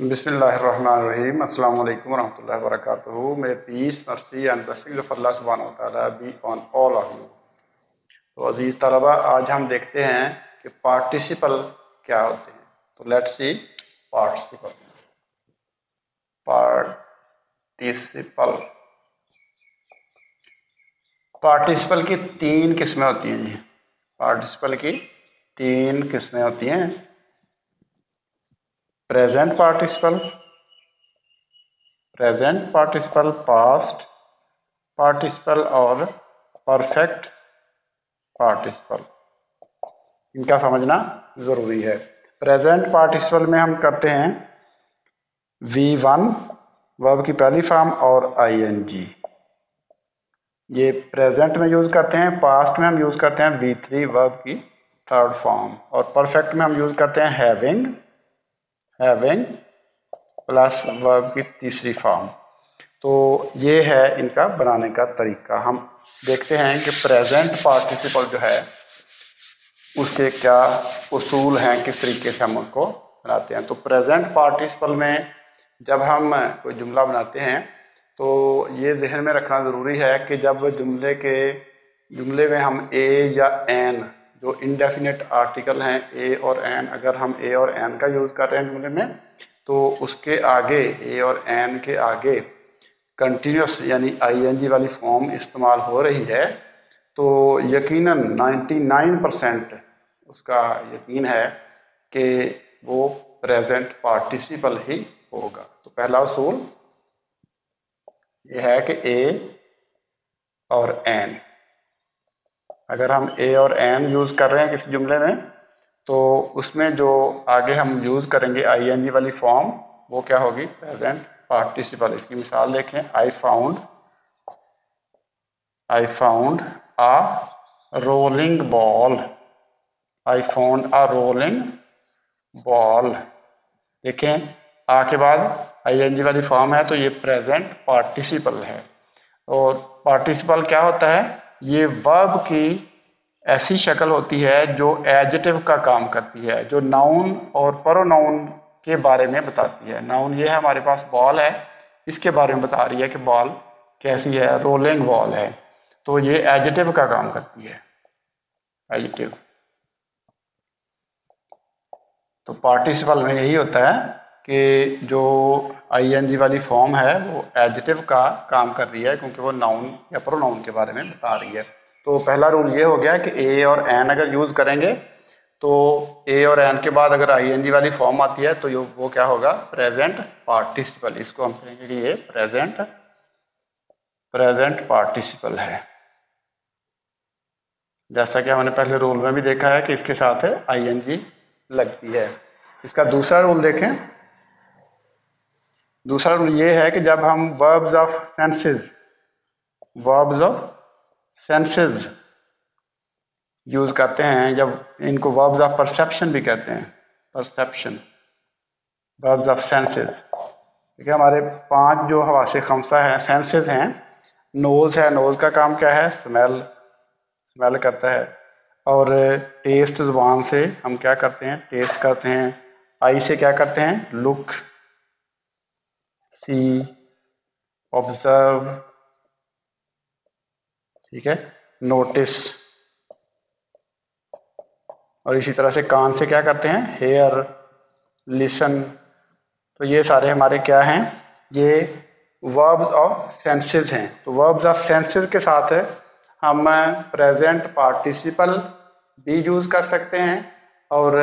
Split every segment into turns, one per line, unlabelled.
बिस्मिल्लाहिर्रहमानिर्रहीम। अस्सलाम वालेकुम रहमतुल्लाहि व बरकातुहू। May peace, mercy and blessings of Allah subhanahu wa ta'ala be on all of you। तो अजीज तलबा, आज हम देखते हैं कि पार्टिसिपल क्या होते हैं। तो let's see participle. Participle participle की तीन किस्में होती हैं जी। पार्टिसिपल की तीन किस्में होती हैं। प्रेजेंट पार्टिसिपल, पास्ट पार्टिसिपल और परफेक्ट पार्टिसिपल। इनका समझना जरूरी है। प्रेजेंट पार्टिसिपल में हम करते हैं V1 वर्ब की पहली फॉर्म और ing, ये प्रेजेंट में यूज करते हैं। पास्ट में हम यूज करते हैं V3 वर्ब की थर्ड फॉर्म, और परफेक्ट में हम यूज करते हैं हैविंग प्लस वर्ब की तीसरी फॉर्म। तो ये है इनका बनाने का तरीका। हम देखते हैं कि प्रेजेंट पार्टिसिपल जो है उसके क्या उसूल हैं, किस तरीके से हम उसको बनाते हैं। तो प्रेजेंट पार्टिसिपल में जब हम कोई जुमला बनाते हैं तो ये जहन में रखना ज़रूरी है कि जब जुमले में हम ए या एन, जो इनडेफिनेट आर्टिकल हैं ए और एन, अगर हम ए और एन का यूज़ कर रहे हैं जुमले में, तो उसके आगे ए और एन के आगे कंटिन्यूस यानी ing वाली फॉर्म इस्तेमाल हो रही है, तो यकीनन 99% उसका यकीन है कि वो प्रेजेंट पार्टिसिपल ही होगा। तो पहला उसूल ये है कि ए और एन, अगर हम ए और एन यूज कर रहे हैं किसी जुमले में, तो उसमें जो आगे हम यूज करेंगे ing वाली फॉर्म, वो क्या होगी? Present participle. इसकी मिसाल देखें, I found a rolling ball. I found a rolling ball. देखें, आ के बाद ing वाली फॉर्म है, तो ये प्रेजेंट पार्टिसिपल है। और पार्टिसिपल क्या होता है? ये वर्ब की ऐसी शक्ल होती है जो एडजेक्टिव का काम करती है, जो नाउन और प्रोनाउन के बारे में बताती है। नाउन ये है, हमारे पास बॉल है, इसके बारे में बता रही है कि बॉल कैसी है, रोलिंग बॉल है। तो ये एडजेक्टिव का काम करती है, एडजेक्टिव। तो पार्टिसिपल में यही होता है कि जो ing वाली फॉर्म है वो एडजेक्टिव का काम कर रही है, क्योंकि वो नाउन या प्रोनाउन के बारे में बता रही है। तो पहला रूल ये हो गया कि ए और एन अगर यूज करेंगे, तो ए और एन के बाद अगर ing वाली फॉर्म आती है तो वो क्या होगा? Present participle. इसको हम कहेंगे कि ये प्रेजेंट पार्टिसिपल है। जैसा कि हमने पहले रूल में भी देखा है कि इसके साथ ing लगती है। इसका दूसरा रूल देखें। दूसरा रूल ये है कि जब हम वर्ब्स ऑफ सेंसेस यूज करते हैं, जब इनको वर्ब्स ऑफ परसेप्शन भी कहते हैं, परसेप्शन, वर्ब्स ऑफ सेंसेस। देखिए, हमारे 5 जो हवासे खमसा है, सेंसेस हैं। नोज है, नोज का काम क्या है? स्मेल करता है। और टेस्ट, जुबान से हम क्या करते हैं? टेस्ट करते हैं। आई से क्या करते हैं? लुक, सी, ऑब्जर्व, ठीक है, नोटिस। और इसी तरह से कान से क्या करते हैं? Hear, listen. तो ये सारे हमारे क्या हैं? ये वर्ब्स ऑफ सेंसेस हैं। तो वर्ब्स ऑफ सेंसेस के साथ हम प्रेजेंट पार्टिसिपल भी यूज कर सकते हैं और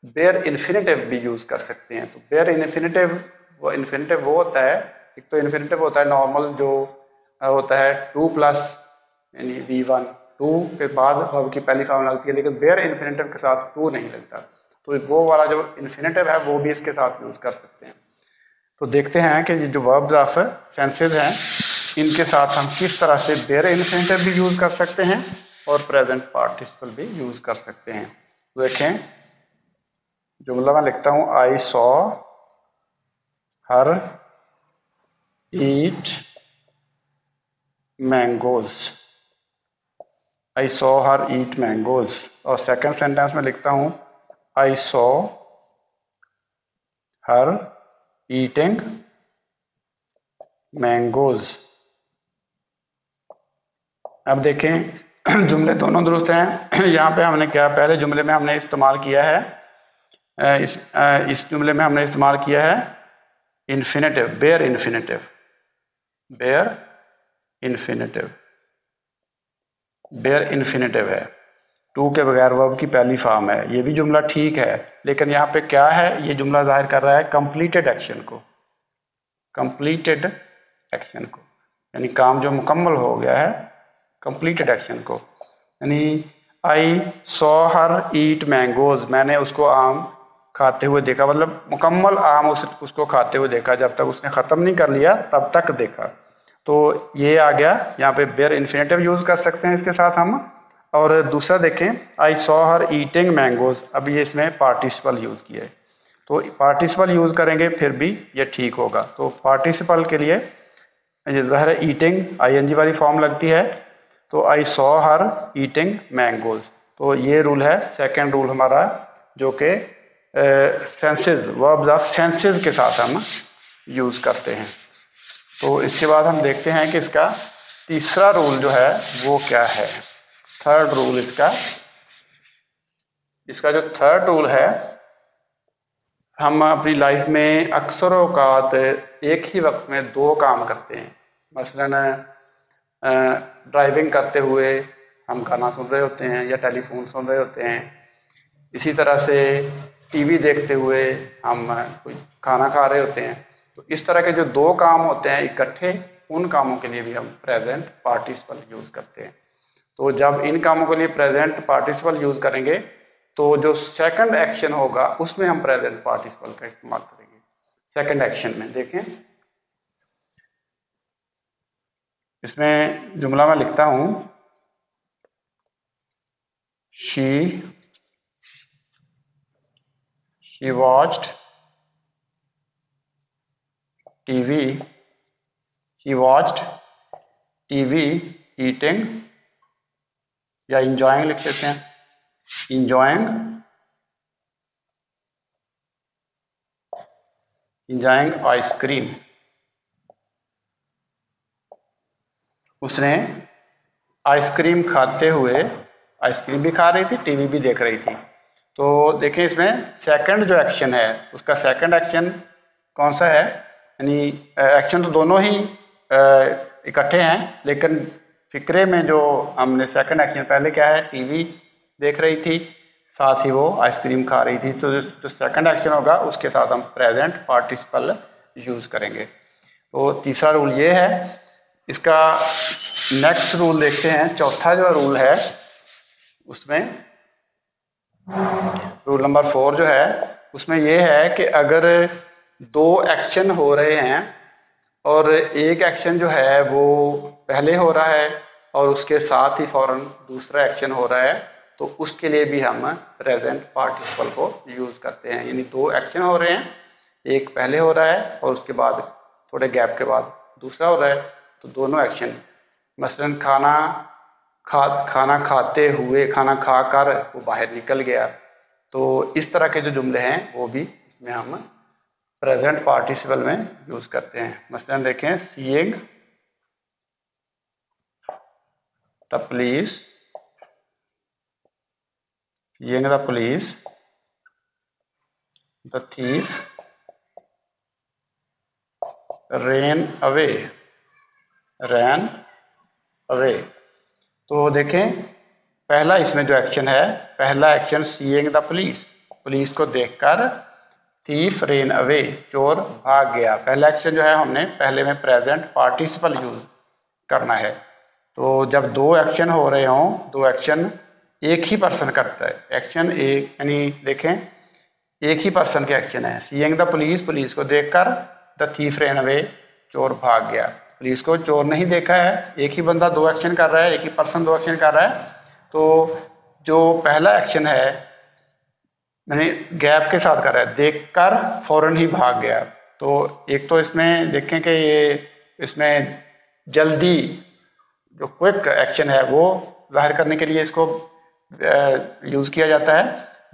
बेयर इन्फिनेटिव भी यूज कर सकते हैं। तो बेयर इन्फिनेटिव वो होता है, एक तो इन्फिनेटिव होता है नॉर्मल, जो होता है 2+ यानी V1, 2 के बाद वर्ब की पहली फॉर्म लगती है, लेकिन बेयर इन्फिनेटिव के साथ 2 नहीं लगता। तो वो वाला जो इन्फिनेटिव है वो भी इसके साथ यूज कर सकते हैं। तो देखते हैं कि जो वर्ब्स ऑफ सेंसेस हैं, इनके साथ हम किस तरह से बेयर इन्फिनेटिव भी यूज कर सकते हैं और प्रेजेंट पार्टिसिपल भी यूज कर सकते हैं। तो देखें, जुमला मैं लिखता हूं, I saw her eat mangoes. I saw her eat mangoes. और सेकंड सेंटेंस में लिखता हूं, I saw her eating mangoes. अब देखें जुमले दोनों दुरुस्त हैं। यहाँ पे हमने क्या, पहले जुमले में हमने इस्तेमाल किया है इस जुमले में हमने इस्तेमाल किया है infinitive, bare infinitive, bare infinitive, bare infinitive है, टू के बगैर वर्ब की पहली फॉर्म है। ये भी जुमला ठीक है, लेकिन यहाँ पे क्या है, ये जुमला जाहिर कर रहा है कंप्लीटेड एक्शन को, कंप्लीटेड एक्शन को, यानी काम जो मुकम्मल हो गया है, कंप्लीटेड एक्शन को। यानी I saw her eat mangoes, मैंने उसको आम खाते हुए देखा, मतलब मुकम्मल आम उसको खाते हुए देखा, जब तक उसने ख़त्म नहीं कर लिया तब तक देखा। तो ये आ गया, यहाँ पे बेयर इन्फिनेटिव यूज़ कर सकते हैं इसके साथ हम। और दूसरा देखें, I saw her eating mangoes, अब ये इसमें पार्टिसिपल यूज़ किया है, तो पार्टिसिपल यूज़ करेंगे फिर भी ये ठीक होगा। तो पार्टिसिपल के लिए ये ज़ाहिर है ईटिंग आईएनजी वाली फॉर्म लगती है, तो I saw her eating mangoes. तो ये रूल है, सेकंड रूल हमारा, जो कि सेंसेस, वर्ब्स ऑफ सेंसेस के साथ हम यूज़ करते हैं। तो इसके बाद हम देखते हैं कि इसका तीसरा रूल जो है वो क्या है। थर्ड रूल इसका जो थर्ड रूल है, हम अपनी लाइफ में अक्सर औकात एक ही वक्त में दो काम करते हैं। मसलन ड्राइविंग करते हुए हम गाना सुन रहे होते हैं या टेलीफोन सुन रहे होते हैं, इसी तरह से टीवी देखते हुए हम कोई खाना खा रहे होते हैं। तो इस तरह के जो दो काम होते हैं इकट्ठे, उन कामों के लिए भी हम प्रेजेंट पार्टिसिपल यूज़ करते हैं। तो जब इन कामों के लिए प्रेजेंट पार्टिसिपल यूज़ करेंगे तो जो सेकंड एक्शन होगा उसमें हम प्रेजेंट पार्टिसिपल का इस्तेमाल करेंगे। सेकंड एक्शन में देखें, इसमें जुमला मैं लिखता हूं, she watched TV, she watched TV eating, या इंजॉइंग लिख देते हैं, इंजॉइंग आइसक्रीम। उसने आइसक्रीम खाते हुए, आइसक्रीम भी खा रही थी, टीवी भी देख रही थी। तो देखिए इसमें सेकंड जो एक्शन है, उसका सेकंड एक्शन कौन सा है, यानी एक्शन तो दोनों ही इकट्ठे हैं, लेकिन फिक्रे में जो हमने सेकंड एक्शन, पहले क्या है, टीवी देख रही थी, साथ ही वो आइसक्रीम खा रही थी। तो जो सेकंड एक्शन होगा उसके साथ हम प्रेजेंट पार्टिसिपल यूज़ करेंगे। तो तीसरा रूल ये है। इसका नेक्स्ट रूल देखते हैं, चौथा जो रूल है उसमें, रूल नंबर 4 जो है उसमें ये है कि अगर दो एक्शन हो रहे हैं और एक एक्शन जो है वो पहले हो रहा है और उसके साथ ही फौरन दूसरा एक्शन हो रहा है, तो उसके लिए भी हम प्रेजेंट पार्टिसिपल को यूज़ करते हैं। यानी दो एक्शन हो रहे हैं, एक पहले हो रहा है और उसके बाद थोड़े गैप के बाद दूसरा हो रहा है, तो दोनों एक्शन, मसलन खाना खाते हुए, खाना खाकर वो बाहर निकल गया, तो इस तरह के जो जुमले हैं वो भी इसमें हम प्रेजेंट पार्टिसिपल में यूज़ करते हैं। मसलन देखें, seeing the police, seeing the police, the thief ran away, ran away। तो देखें पहला इसमें जो एक्शन है, पहला action seeing the police, police को देखकर, थीफ रेन अवे, चोर भाग गया। पहला एक्शन जो है हमने पहले में प्रेजेंट पार्टिसिपल यूज करना है। तो जब दो एक्शन हो रहे हों, दो एक्शन एक ही पर्सन करता है, एक्शन एक, यानी देखें एक ही पर्सन के एक्शन है। सीइंग द पुलिस, पुलिस को देखकर, द थीफ रेन अवे, चोर भाग गया। पुलिस को चोर नहीं देखा है, एक ही बंदा दो एक्शन कर रहा है, एक ही पर्सन दो एक्शन कर रहा है। तो जो पहला एक्शन है यानी गैप के साथ कर रहा है, देखकर फौरन ही भाग गया। तो एक तो इसमें देखें कि ये इसमें जल्दी जो क्विक एक्शन है वो जाहिर करने के लिए इसको यूज़ किया जाता है।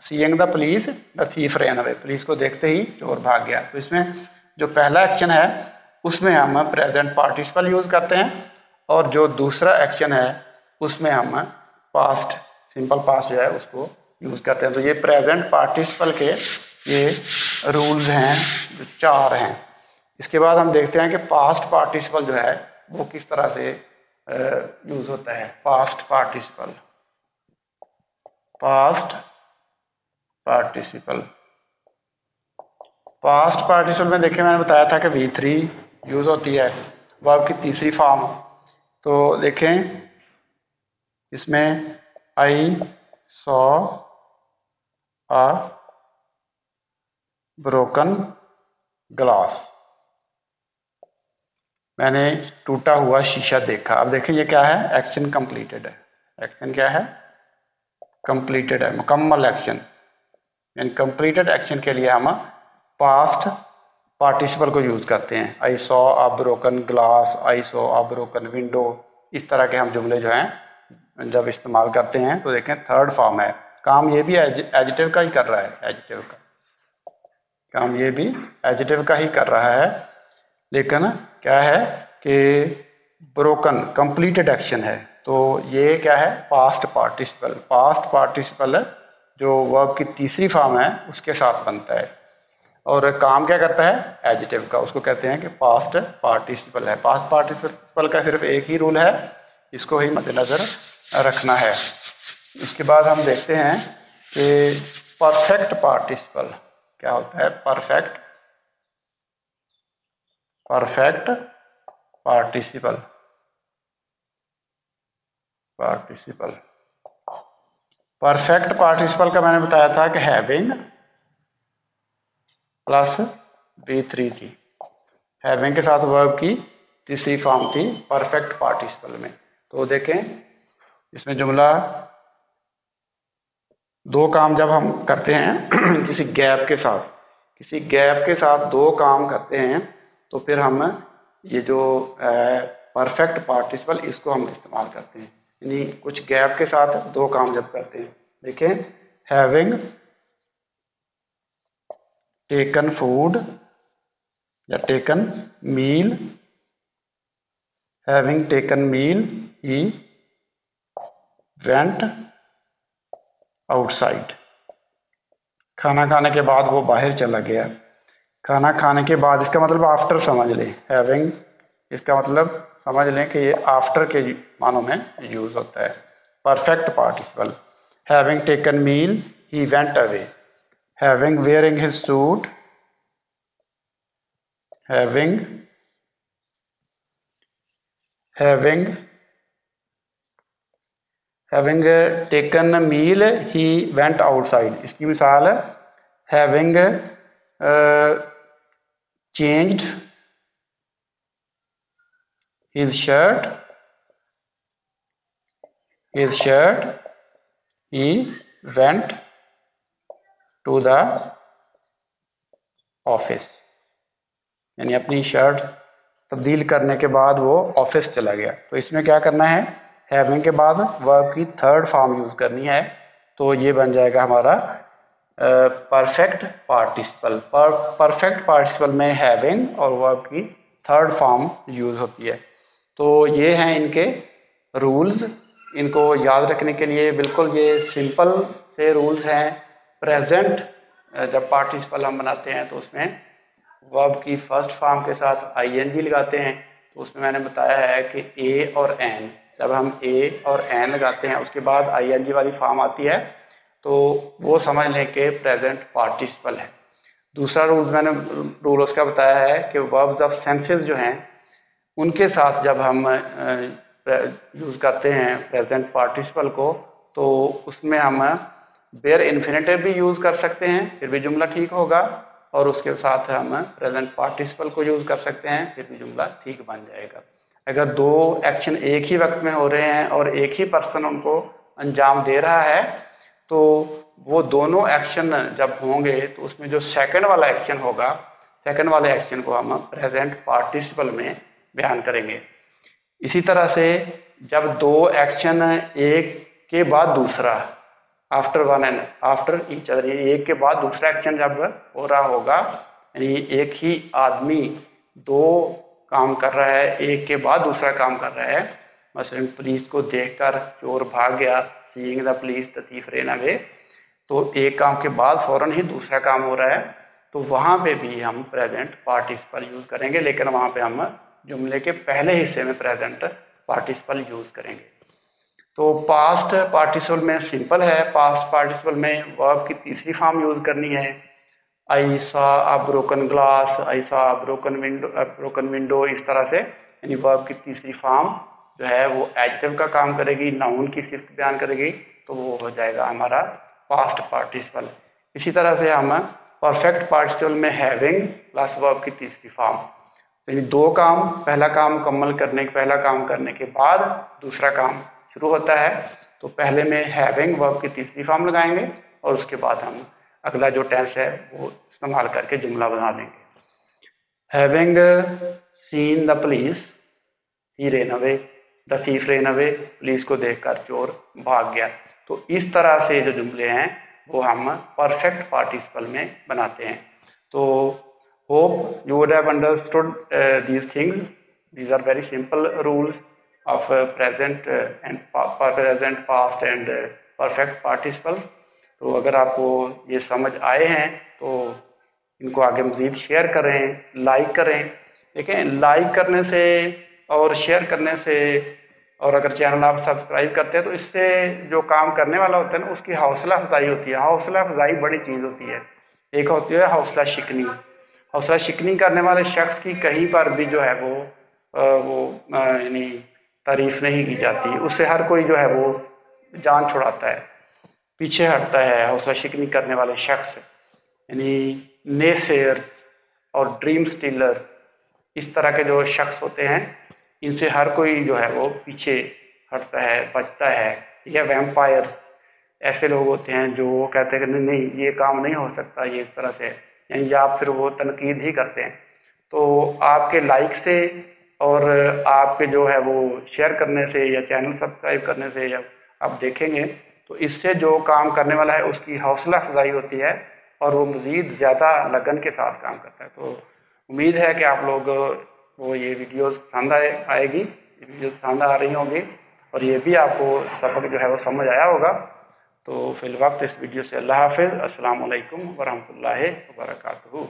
Seeing the police, the thief ran away, police को देखते ही चोर भाग गया। तो इसमें जो पहला एक्शन है उसमें हम प्रेजेंट पार्टिसिपल यूज करते हैं, और जो दूसरा एक्शन है उसमें हम पास्ट, सिंपल पास्ट जो है उसको यूज करते हैं। तो ये प्रेजेंट पार्टिसिपल के ये रूल्स हैं जो 4 हैं। इसके बाद हम देखते हैं कि पास्ट पार्टिसिपल जो है वो किस तरह से यूज होता है। Past participle, past participle, past participle में देखिए मैंने बताया था कि V3 यूज होती है वर्ब की तीसरी फॉर्म। तो देखें इसमें I saw a broken glass, मैंने टूटा हुआ शीशा देखा। अब देखिए ये क्या है, एक्शन कंप्लीटेड है। एक्शन क्या है, कंप्लीटेड है, मुकम्मल एक्शन। इन कंप्लीटेड एक्शन के लिए हम पास्ट पार्टिसिपल को यूज करते हैं। I saw a broken glass, I saw a broken window, इस तरह के हम जुमले जो हैं जब इस्तेमाल करते हैं तो देखें थर्ड फॉर्म है। काम ये भी एडजेक्टिव का ही कर रहा है, एडजेक्टिव का काम ये भी एडजेक्टिव का ही कर रहा है, लेकिन क्या है कि ब्रोकन कंप्लीटेड एक्शन है। तो ये क्या है, पास्ट पार्टिसिपल। पास्ट पार्टिसिपल जो वर्ब की तीसरी फॉर्म है उसके साथ बनता है, और काम क्या करता है, एडजेक्टिव का, उसको कहते हैं कि पास्ट पार्टिसिपल है। पास्ट पार्टिसिपल का सिर्फ एक ही रूल है, इसको ही मद्देनजर रखना है। इसके बाद हम देखते हैं कि परफेक्ट पार्टिसिपल क्या होता है। Perfect perfect participle, participle perfect participle का मैंने बताया था कि हैविंग प्लस V3 थी। हैविंग के साथ वर्ब की तीसरी फॉर्म थी परफेक्ट पार्टिसिपल में। तो देखें इसमें जुमला दो काम जब हम करते हैं किसी गैप के साथ, किसी गैप के साथ दो काम करते हैं तो फिर हम ये जो परफेक्ट पार्टिसिपल इसको हम इस्तेमाल करते हैं, यानी कुछ गैप के साथ दो काम जब करते हैं। देखें हैविंग टेकन फूड या taken meal, having taken meal he went outside, खाना खाने के बाद वो बाहर चला गया। खाना खाने के बाद इसका मतलब आफ्टर समझ लें, हैविंग इसका मतलब समझ लें कि ये आफ्टर के मानों में यूज होता है। Perfect participle having taken meal he went away, having wearing his suit, having taken meal he went outside. इसकी मिसाल है having changed his shirt he went to the office, यानी अपनी शर्ट तब्दील करने के बाद वो ऑफिस चला गया। तो इसमें क्या करना है, हैविंग के बाद वर्ब की थर्ड फॉर्म यूज करनी है। तो ये बन जाएगा हमारा परफेक्ट पार्टिसिपल। परफेक्ट पार्टिसिपल में हैविंग और वर्ब की थर्ड फॉर्म यूज होती है। तो ये हैं इनके रूल्स, इनको याद रखने के लिए बिल्कुल ये सिंपल से रूल्स हैं। प्रेजेंट जब पार्टिसिपल हम बनाते हैं तो उसमें वर्ब की फर्स्ट फॉर्म के साथ ING लगाते हैं। तो उसमें मैंने बताया है कि ए और एन, जब हम ए और एन लगाते हैं उसके बाद ING वाली फॉर्म आती है तो वो समझ लें कि प्रेजेंट पार्टिसिपल है। दूसरा रूल उसका बताया है कि वर्ब्स ऑफ सेंसेस जो हैं उनके साथ जब हम यूज करते हैं प्रेजेंट पार्टिसिपल को तो उसमें हम बेयर इन्फिनेटिव भी यूज कर सकते हैं, फिर भी जुमला ठीक होगा, और उसके साथ हम प्रेजेंट पार्टिसिपल को यूज कर सकते हैं, फिर भी जुमला ठीक बन जाएगा। अगर दो एक्शन एक ही वक्त में हो रहे हैं और एक ही पर्सन उनको अंजाम दे रहा है तो वो दोनों एक्शन जब होंगे तो उसमें जो सेकंड वाला एक्शन होगा, सेकंड वाले एक्शन को हम प्रेजेंट पार्टिसिपल में बयान करेंगे। इसी तरह से जब दो एक्शन एक के बाद दूसरा, after one and after each other, एक के बाद दूसरा एक्शन जब हो रहा होगा यानी एक ही आदमी दो काम कर रहा है, एक के बाद दूसरा काम कर रहा है। मसलन पुलिस को देखकर चोर भाग गया, seeing the police the thief run away, तो एक काम के बाद फौरन ही दूसरा काम हो रहा है, तो वहां पे भी हम प्रेजेंट पार्टिसिपल यूज करेंगे, लेकिन वहां पे हम जुमले के पहले हिस्से में प्रेजेंट पार्टिसिपल यूज करेंगे। तो पास्ट पार्टिसिपल में सिंपल है, पास्ट पार्टिसिपल में वर्ब की तीसरी फॉर्म यूज करनी है। I saw a broken glass, I saw a broken window, इस तरह से, यानी वर्ब की तीसरी फॉर्म जो है वो एडजेक्टिव का काम करेगी, नाउन की सिर्फ बयान करेगी, तो वो हो जाएगा हमारा पास्ट पार्टिसिपल। इसी तरह से हम परफेक्ट पार्टिसिपल में हैविंग प्लस वर्ब की तीसरी फॉर्म, यानी दो काम, पहला काम करने के बाद दूसरा काम शुरू होता है, तो पहले में हैविंग वर्ब की तीसरी फॉर्म लगाएंगे और उसके बाद हम अगला जो टेंस है वो इस्तेमाल करके जुमला बना देंगे। Having seen the police he rain away, the thief rain away, police को देखकर चोर भाग गया। तो इस तरह से जो जुमले हैं वो हम परफेक्ट पार्टिसिपल में बनाते हैं। तो hope you would have understood these things. These are very simple rules of present and present, past and perfect participle. तो अगर आपको ये समझ आए हैं तो इनको आगे मज़ीद शेयर करें, लाइक करें। देखें, लाइक करने से और शेयर करने से, और अगर चैनल आप सब्सक्राइब करते हैं तो इससे जो काम करने वाला होता है ना उसकी हौसला अफजाई होती है। हौसला अफजाई बड़ी चीज़ होती है। एक होती है हौसला शिकनी। हौसला शिकनी करने वाले शख्स की कहीं पर भी जो है वो यानी तारीफ नहीं की जाती, उससे हर कोई जो है वो जान छुड़ाता है, पीछे हटता है। हौसला शिकनी करने वाले शख्स यानी नेसेयर और ड्रीम स्टीलर, इस तरह के जो शख्स होते हैं, इनसे हर कोई जो है वो पीछे हटता है, बचता है। या वैम्पायर्स, ऐसे लोग होते हैं जो कहते हैं कि नहीं नहीं ये काम नहीं हो सकता, ये इस तरह से, यानी या फिर वो तनकीद ही करते हैं। तो आपके लाइक से और आपके जो है वो शेयर करने से या चैनल सब्सक्राइब करने से या आप देखेंगे तो इससे जो काम करने वाला है उसकी हौसला अफजाई होती है और वो मज़ीद ज़्यादा लगन के साथ काम करता है। तो उम्मीद है कि आप लोग वो ये वीडियोस पसंद आएगी, ये वीडियोस पसंद आ रही होंगी और ये भी आपको सबक जो है वो समझ आया होगा। तो फिल वक्त इस वीडियो से अल्लाह हाफिज़, अस्सलाम वालेकुम वरहमतुल्लाहि वबरकातुहू।